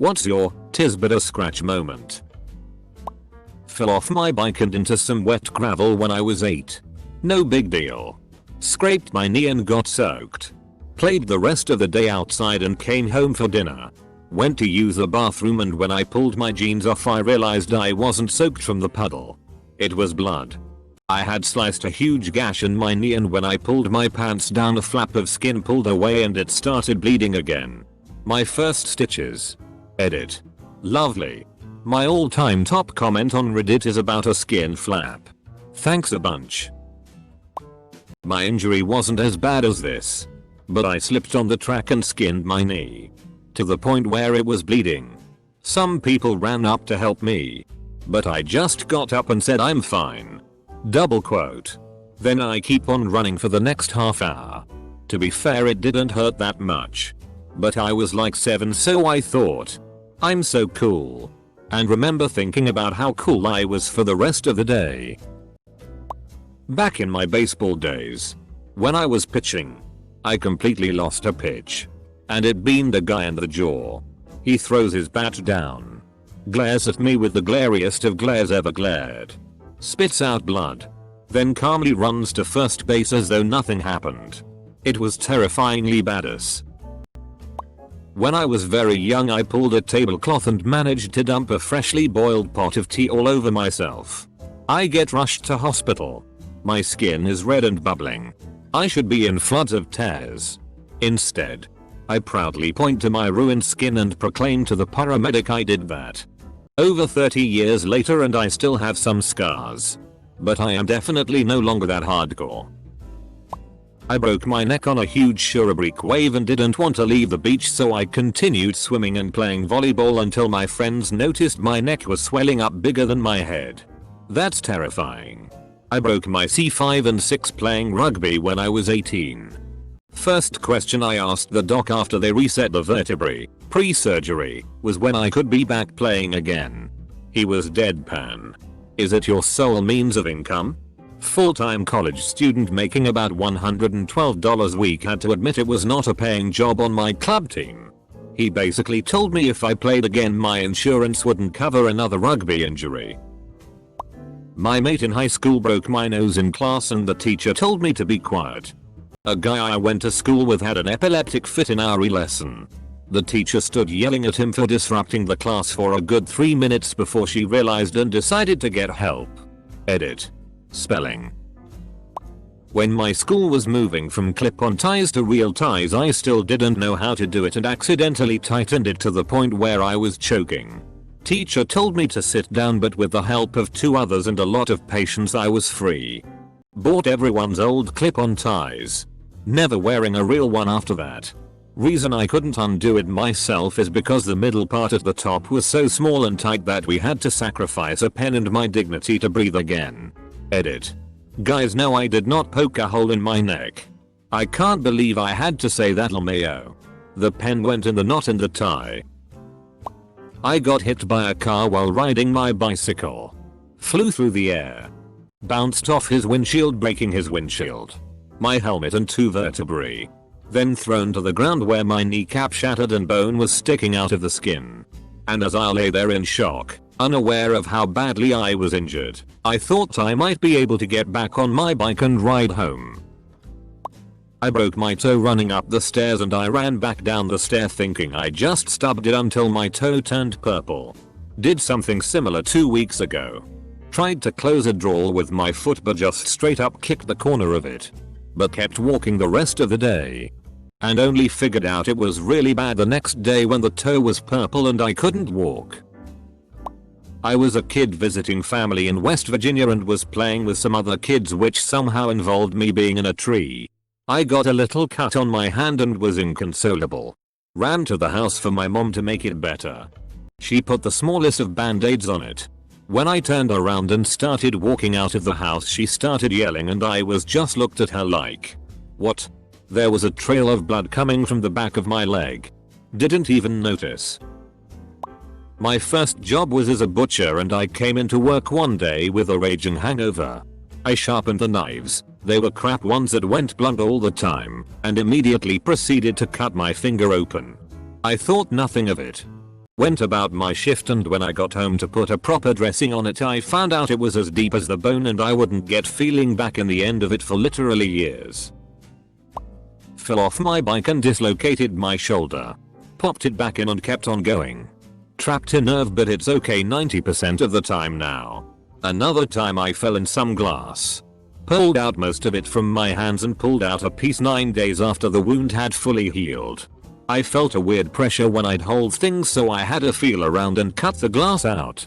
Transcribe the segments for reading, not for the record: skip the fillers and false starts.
What's your "'tis but a scratch" moment? Fell off my bike and into some wet gravel when I was 8. No big deal. Scraped my knee and got soaked. Played the rest of the day outside and came home for dinner. Went to use the bathroom and when I pulled my jeans off I realized I wasn't soaked from the puddle. It was blood. I had sliced a huge gash in my knee and when I pulled my pants down a flap of skin pulled away and it started bleeding again. My first stitches. Edit. Lovely. My all-time top comment on Reddit is about a skin flap. Thanks a bunch. My injury wasn't as bad as this. But I slipped on the track and skinned my knee. To the point where it was bleeding. Some people ran up to help me. But I just got up and said I'm fine. Double quote. Then I keep on running for the next half hour. To be fair, it didn't hurt that much. But I was like 7, so I thought, I'm so cool. And remember thinking about how cool I was for the rest of the day. Back in my baseball days, when I was pitching, I completely lost a pitch. And it beamed the guy in the jaw. He throws his bat down. Glares at me with the glariest of glares ever glared. Spits out blood. Then calmly runs to first base as though nothing happened. It was terrifyingly badass. When I was very young I pulled a tablecloth and managed to dump a freshly boiled pot of tea all over myself. I get rushed to hospital. My skin is red and bubbling. I should be in floods of tears. Instead, I proudly point to my ruined skin and proclaim to the paramedic I did that. Over 30 years later and I still have some scars. But I am definitely no longer that hardcore. I broke my neck on a huge Shorebreak wave and didn't want to leave the beach, so I continued swimming and playing volleyball until my friends noticed my neck was swelling up bigger than my head. That's terrifying. I broke my C5 and 6 playing rugby when I was 18. First question I asked the doc after they reset the vertebrae, pre-surgery, was when I could be back playing again. He was deadpan. Is it your sole means of income? Full-time college student making about $112 a week had to admit it was not a paying job on my club team. He basically told me if I played again my insurance wouldn't cover another rugby injury. My mate in high school broke my nose in class and the teacher told me to be quiet. A guy I went to school with had an epileptic fit in our lesson. The teacher stood yelling at him for disrupting the class for a good 3 minutes before she realized and decided to get help. Edit. Spelling. When my school was moving from clip-on ties to real ties I still didn't know how to do it and accidentally tightened it to the point where I was choking. Teacher told me to sit down, but with the help of 2 others and a lot of patience I was free. Bought everyone's old clip-on ties. Never wearing a real one after that. Reason I couldn't undo it myself is because the middle part at the top was so small and tight that we had to sacrifice a pen and my dignity to breathe again. Edit. Guys, no, I did not poke a hole in my neck. I can't believe I had to say that, LMAO. The pen went in the knot in the tie. I got hit by a car while riding my bicycle. Flew through the air. Bounced off his windshield, breaking his windshield. My helmet and 2 vertebrae. Then thrown to the ground where my kneecap shattered and bone was sticking out of the skin. And as I lay there in shock, unaware of how badly I was injured, I thought I might be able to get back on my bike and ride home. I broke my toe running up the stairs and I ran back down the stair thinking I just stubbed it until my toe turned purple. Did something similar 2 weeks ago. Tried to close a drawer with my foot but just straight up kicked the corner of it. But kept walking the rest of the day. And only figured out it was really bad the next day when the toe was purple and I couldn't walk. I was a kid visiting family in West Virginia and was playing with some other kids, which somehow involved me being in a tree. I got a little cut on my hand and was inconsolable. Ran to the house for my mom to make it better. She put the smallest of band-aids on it. When I turned around and started walking out of the house she started yelling and I was just looked at her like, what? There was a trail of blood coming from the back of my leg. Didn't even notice. My first job was as a butcher and I came into work one day with a raging hangover. I sharpened the knives, they were crap ones that went blunt all the time, and immediately proceeded to cut my finger open. I thought nothing of it. Went about my shift, and when I got home to put a proper dressing on it, I found out it was as deep as the bone and I wouldn't get feeling back in the end of it for literally years. Fell off my bike and dislocated my shoulder. Popped it back in and kept on going. Trapped a nerve, but it's okay 90% of the time now. Another time I fell in some glass. Pulled out most of it from my hands and pulled out a piece 9 days after the wound had fully healed. I felt a weird pressure when I'd hold things, so I had to feel around and cut the glass out.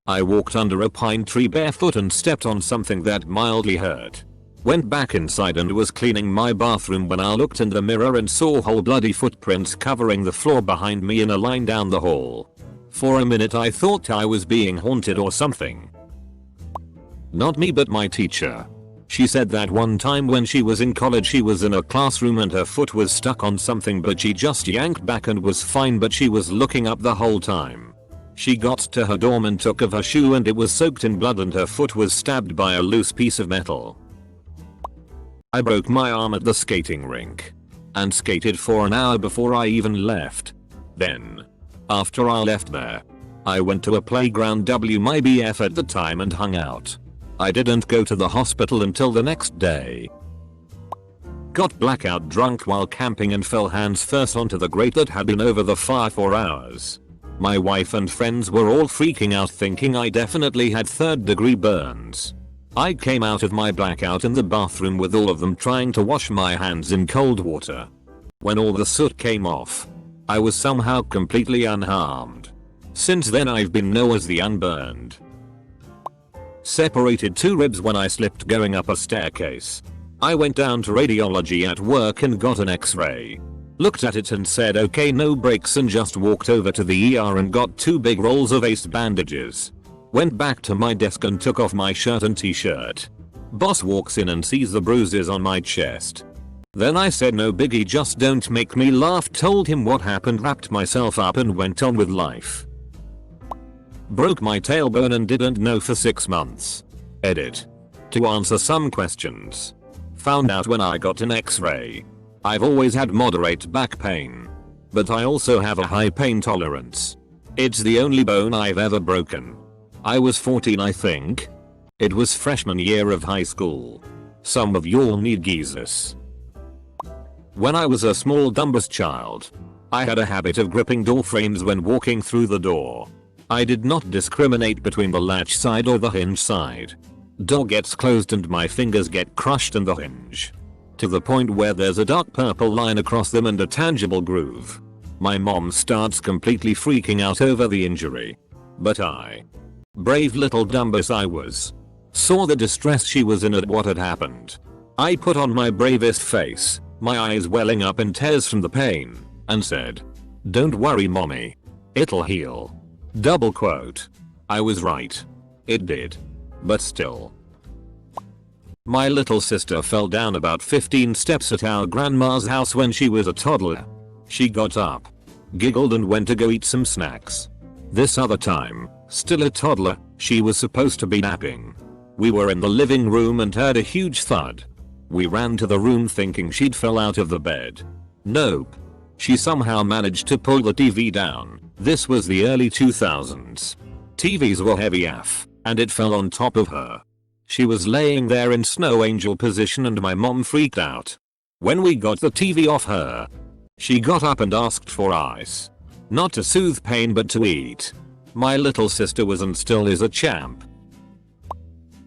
I walked under a pine tree barefoot and stepped on something that mildly hurt. Went back inside and was cleaning my bathroom when I looked in the mirror and saw whole bloody footprints covering the floor behind me in a line down the hall. For a minute I thought I was being haunted or something. Not me, but my teacher. She said that one time when she was in college she was in a classroom and her foot was stuck on something, but she just yanked back and was fine, but she was looking up the whole time. She got to her dorm and took off her shoe and it was soaked in blood and her foot was stabbed by a loose piece of metal. I broke my arm at the skating rink and skated for an hour before I even left. Then, after I left there, I went to a playground my BF at the time and hung out. I didn't go to the hospital until the next day. Got blackout drunk while camping and fell hands first onto the grate that had been over the fire for hours. My wife and friends were all freaking out thinking I definitely had 3rd-degree burns. I came out of my blackout in the bathroom with all of them trying to wash my hands in cold water. When all the soot came off, I was somehow completely unharmed. Since then I've been known as the unburned. Separated 2 ribs when I slipped going up a staircase. I went down to radiology at work and got an x-ray. Looked at it and said okay, no breaks, and just walked over to the ER and got 2 big rolls of ace bandages. Went back to my desk and took off my shirt and t-shirt. Boss walks in and sees the bruises on my chest. Then I said no biggie, just don't make me laugh, told him what happened, wrapped myself up and went on with life. Broke my tailbone and didn't know for 6 months. Edit. To answer some questions. Found out when I got an x-ray. I've always had moderate back pain. But I also have a high pain tolerance. It's the only bone I've ever broken. I was 14 I think. It was freshman year of high school. Some of y'all need Jesus. When I was a small dumbass child, I had a habit of gripping door frames when walking through the door. I did not discriminate between the latch side or the hinge side. Door gets closed and my fingers get crushed in the hinge. To the point where there's a dark purple line across them and a tangible groove. My mom starts completely freaking out over the injury. But I, brave little dumbass I was, saw the distress she was in at what had happened. I put on my bravest face, my eyes welling up in tears from the pain, and said, "Don't worry mommy. It'll heal." Double quote. I was right. It did. But still. My little sister fell down about 15 steps at our grandma's house when she was a toddler. She got up, giggled and went to go eat some snacks. This other time, still a toddler, she was supposed to be napping. We were in the living room and heard a huge thud. We ran to the room thinking she'd fell out of the bed. Nope. She somehow managed to pull the TV down. This was the early 2000s. TVs were heavy AF, and it fell on top of her. She was laying there in snow angel position and my mom freaked out. When we got the TV off her, she got up and asked for ice. Not to soothe pain but to eat. My little sister was and still is a champ.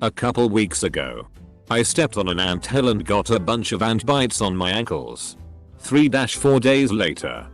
A couple weeks ago, I stepped on an anthill and got a bunch of ant bites on my ankles. 3-4 days later,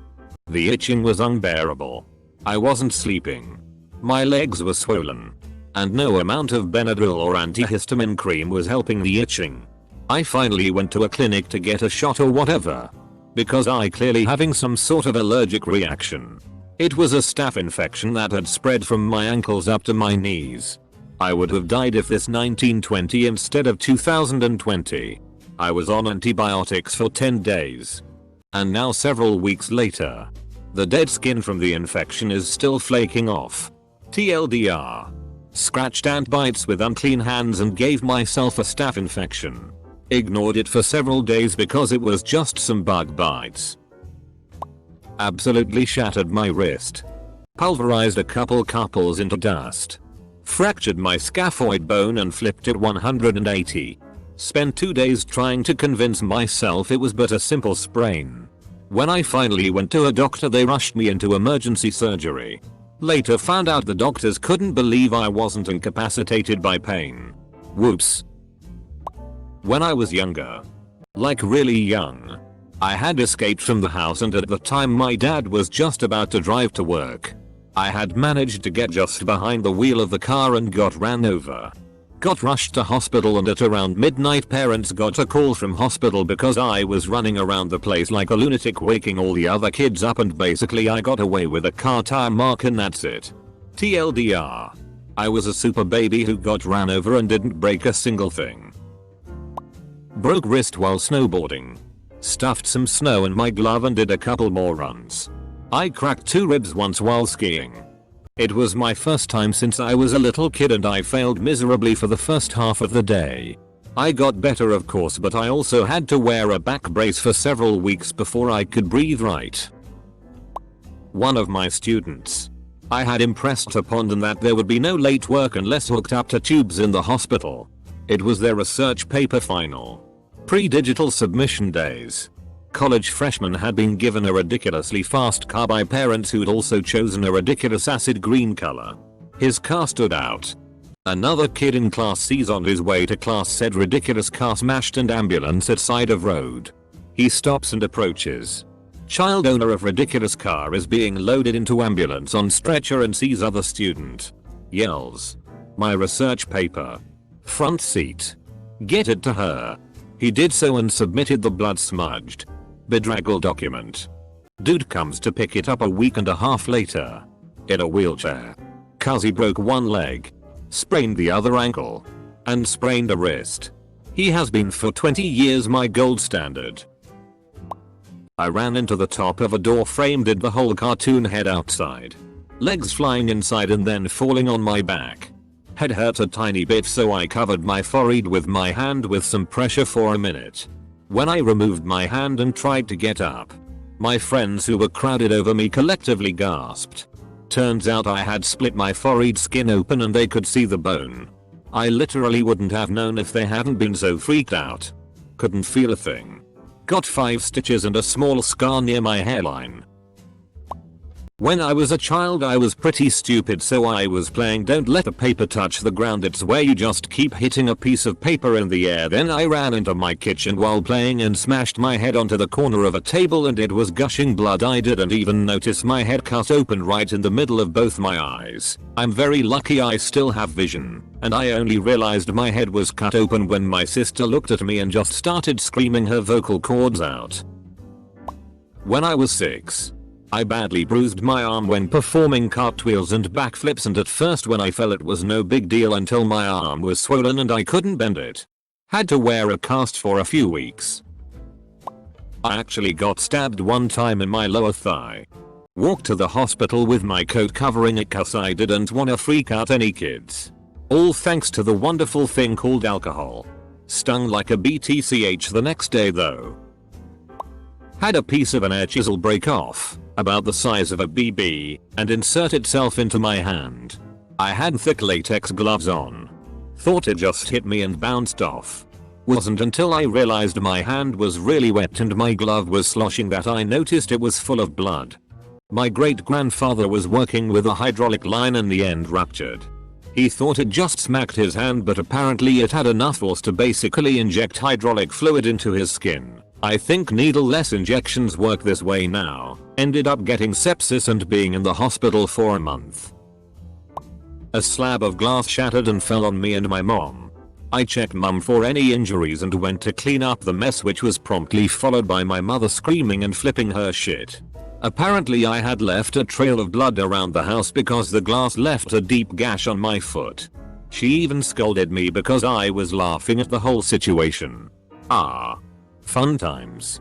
the itching was unbearable. I wasn't sleeping. My legs were swollen. And no amount of Benadryl or antihistamine cream was helping the itching. I finally went to a clinic to get a shot or whatever. Because I clearly having some sort of allergic reaction. It was a staph infection that had spread from my ankles up to my knees. I would have died if this 1920 instead of 2020. I was on antibiotics for 10 days. And now several weeks later, the dead skin from the infection is still flaking off. TLDR. Scratched ant bites with unclean hands and gave myself a staph infection. Ignored it for several days because it was just some bug bites. Absolutely shattered my wrist. Pulverized a couple carpals into dust. Fractured my scaphoid bone and flipped it 180. Spent 2 days trying to convince myself it was but a simple sprain. When I finally went to a doctor, they rushed me into emergency surgery. Later found out the doctors couldn't believe I wasn't incapacitated by pain. Whoops. When I was younger, like really young, I had escaped from the house, and at the time my dad was just about to drive to work. I had managed to get just behind the wheel of the car and got ran over. Got rushed to hospital, and at around midnight parents got a call from hospital because I was running around the place like a lunatic, waking all the other kids up, and basically I got away with a car tire mark and that's it. TLDR. I was a super baby who got ran over and didn't break a single thing. Broke wrist while snowboarding. Stuffed some snow in my glove and did a couple more runs. I cracked 2 ribs once while skiing. It was my first time since I was a little kid, and I failed miserably for the first half of the day. I got better of course, but I also had to wear a back brace for several weeks before I could breathe right. One of my students. I had impressed upon them that there would be no late work unless hooked up to tubes in the hospital. It was their research paper final. Pre-digital submission days. College freshman had been given a ridiculously fast car by parents who'd also chosen a ridiculous acid green color. His car stood out. Another kid in class sees on his way to class said ridiculous car smashed and ambulance at side of road. He stops and approaches. Child owner of ridiculous car is being loaded into ambulance on stretcher and sees other student. Yells. My research paper. Front seat. Get it to her. He did so and submitted the blood smudged, bedraggled document. Dude comes to pick it up a week and a half later. In a wheelchair. Cuz he broke one leg, sprained the other ankle, and sprained a wrist. He has been for 20 years my gold standard. I ran into the top of a door frame, did the whole cartoon head outside. Legs flying inside and then falling on my back. Head hurt a tiny bit, so I covered my forehead with my hand with some pressure for a minute. When I removed my hand and tried to get up, my friends who were crowded over me collectively gasped. Turns out I had split my forehead skin open and they could see the bone. I literally wouldn't have known if they hadn't been so freaked out. Couldn't feel a thing. Got 5 stitches and a small scar near my hairline. When I was a child I was pretty stupid, so I was playing Don't Let the Paper Touch the Ground. It's where you just keep hitting a piece of paper in the air. Then I ran into my kitchen while playing and smashed my head onto the corner of a table and it was gushing blood. I didn't even notice my head cut open right in the middle of both my eyes. I'm very lucky I still have vision, and I only realized my head was cut open when my sister looked at me and just started screaming her vocal cords out. When I was 6, I badly bruised my arm when performing cartwheels and backflips, and at first when I fell it was no big deal until my arm was swollen and I couldn't bend it. Had to wear a cast for a few weeks. I actually got stabbed one time in my lower thigh. Walked to the hospital with my coat covering it cause I didn't wanna freak out any kids. All thanks to the wonderful thing called alcohol. Stung like a BTCH the next day though. Had a piece of an air chisel break off, about the size of a BB, and insert itself into my hand. I had thick latex gloves on. Thought it just hit me and bounced off. Wasn't until I realized my hand was really wet and my glove was sloshing that I noticed it was full of blood. My great grandfather was working with a hydraulic line and the end ruptured. He thought it just smacked his hand, but apparently it had enough force to basically inject hydraulic fluid into his skin. I think needle-less injections work this way now. Ended up getting sepsis and being in the hospital for a month. A slab of glass shattered and fell on me and my mom. I checked mum for any injuries and went to clean up the mess, which was promptly followed by my mother screaming and flipping her shit. Apparently I had left a trail of blood around the house because the glass left a deep gash on my foot. She even scolded me because I was laughing at the whole situation. Fun times.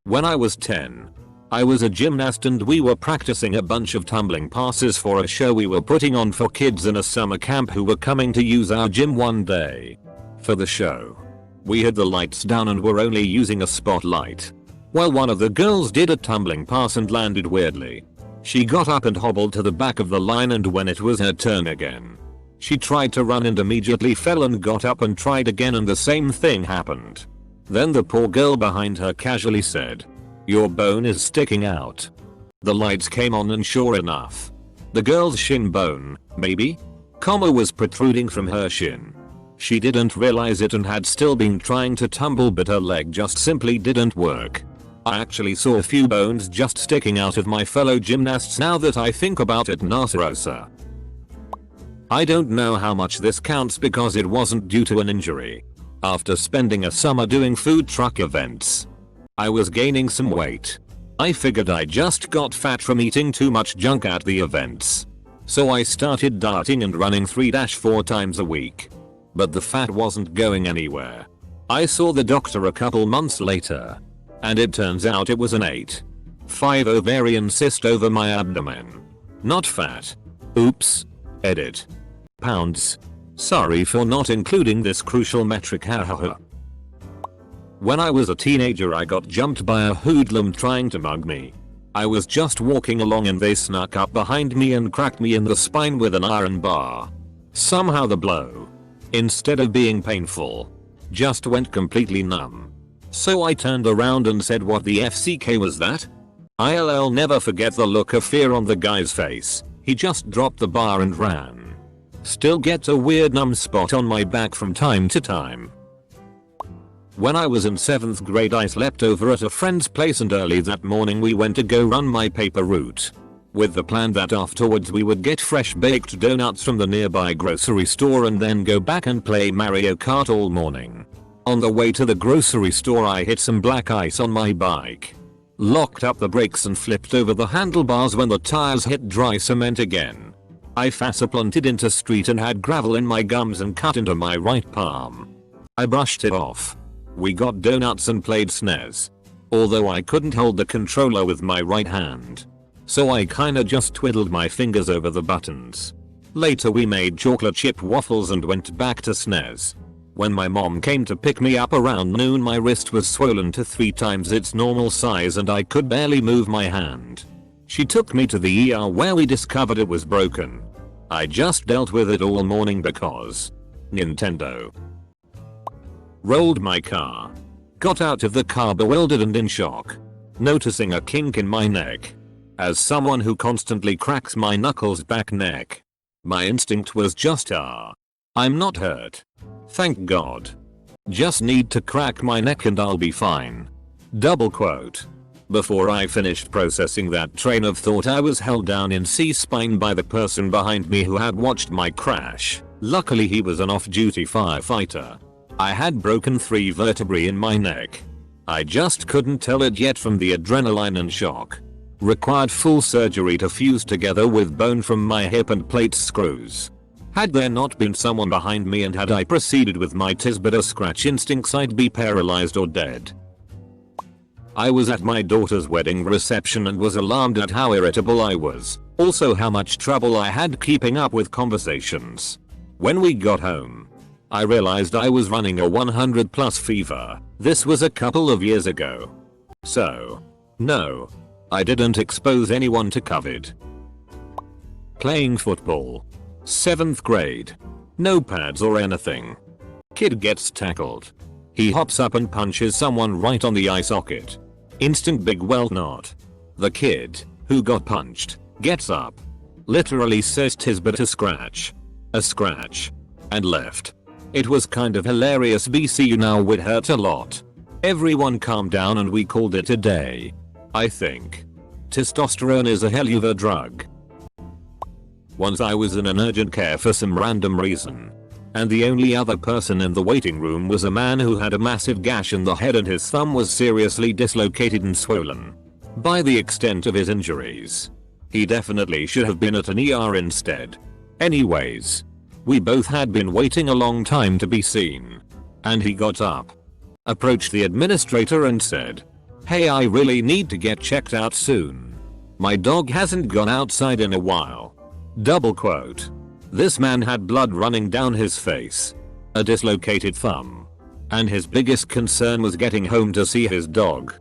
When I was 10, I was a gymnast and we were practicing a bunch of tumbling passes for a show we were putting on for kids in a summer camp who were coming to use our gym one day. For the show, we had the lights down and were only using a spotlight. Well, one of the girls did a tumbling pass and landed weirdly. She got up and hobbled to the back of the line, and when it was her turn again, she tried to run and immediately fell and got up and tried again, and the same thing happened. Then the poor girl behind her casually said, "Your bone is sticking out." The lights came on and sure enough, the girl's shin bone, maybe, was protruding from her shin. She didn't realize it and had still been trying to tumble, but her leg just simply didn't work. I actually saw a few bones just sticking out of my fellow gymnasts now that I think about it. Nasarosa. I don't know how much this counts because it wasn't due to an injury. After spending a summer doing food truck events, I was gaining some weight. I figured I just got fat from eating too much junk at the events. So I started dieting and running 3-4 times a week. But the fat wasn't going anywhere. I saw the doctor a couple months later, and it turns out it was an 8.5 ovarian cyst over my abdomen. Not fat. Oops. Edit. Pounds. Sorry for not including this crucial metric, hahaha. When I was a teenager, I got jumped by a hoodlum trying to mug me. I was just walking along and they snuck up behind me and cracked me in the spine with an iron bar. Somehow the blow, instead of being painful, just went completely numb. So I turned around and said, "What the FCK was that?" I'll never forget the look of fear on the guy's face. He just dropped the bar and ran. Still gets a weird numb spot on my back from time to time. When I was in 7th grade, I slept over at a friend's place, and early that morning we went to go run my paper route, with the plan that afterwards we would get fresh baked donuts from the nearby grocery store and then go back and play Mario Kart all morning. On the way to the grocery store, I hit some black ice on my bike, locked up the brakes and flipped over the handlebars when the tires hit dry cement again. I faceplanted into street and had gravel in my gums and cut into my right palm. I brushed it off. We got donuts and played SNES. Although I couldn't hold the controller with my right hand, so I kinda just twiddled my fingers over the buttons. Later we made chocolate chip waffles and went back to SNES. When my mom came to pick me up around noon, my wrist was swollen to 3 times its normal size and I could barely move my hand. She took me to the ER where we discovered it was broken. I just dealt with it all morning because Nintendo. Rolled my car. Got out of the car bewildered and in shock, noticing a kink in my neck. As someone who constantly cracks my knuckles back neck, my instinct was just I'm not hurt. Thank God. Just need to crack my neck and I'll be fine. Double quote. Before I finished processing that train of thought, I was held down in C-spine by the person behind me who had watched my crash. Luckily he was an off-duty firefighter. I had broken 3 vertebrae in my neck. I just couldn't tell it yet from the adrenaline and shock. Required full surgery to fuse together with bone from my hip and plate screws. Had there not been someone behind me and had I proceeded with my tis-but a scratch instincts, I'd be paralyzed or dead. I was at my daughter's wedding reception and was alarmed at how irritable I was, also how much trouble I had keeping up with conversations. When we got home, I realized I was running a 100+ fever. This was a couple of years ago. So, no, I didn't expose anyone to COVID. Playing football. 7th grade. No pads or anything. Kid gets tackled. He hops up and punches someone right on the eye socket. Instant big well not. The kid, who got punched, gets up. Literally says "'tis but a scratch." A scratch. And left. It was kind of hilarious. BCU now would hurt a lot. Everyone calmed down and we called it a day. I think testosterone is a hell of a drug. Once I was in an urgent care for some random reason, and the only other person in the waiting room was a man who had a massive gash in the head and his thumb was seriously dislocated and swollen. By the extent of his injuries, he definitely should have been at an ER instead. Anyways, we both had been waiting a long time to be seen, and he got up, approached the administrator and said, "Hey, I really need to get checked out soon. My dog hasn't gone outside in a while." Double quote. This man had blood running down his face, a dislocated thumb, and his biggest concern was getting home to see his dog.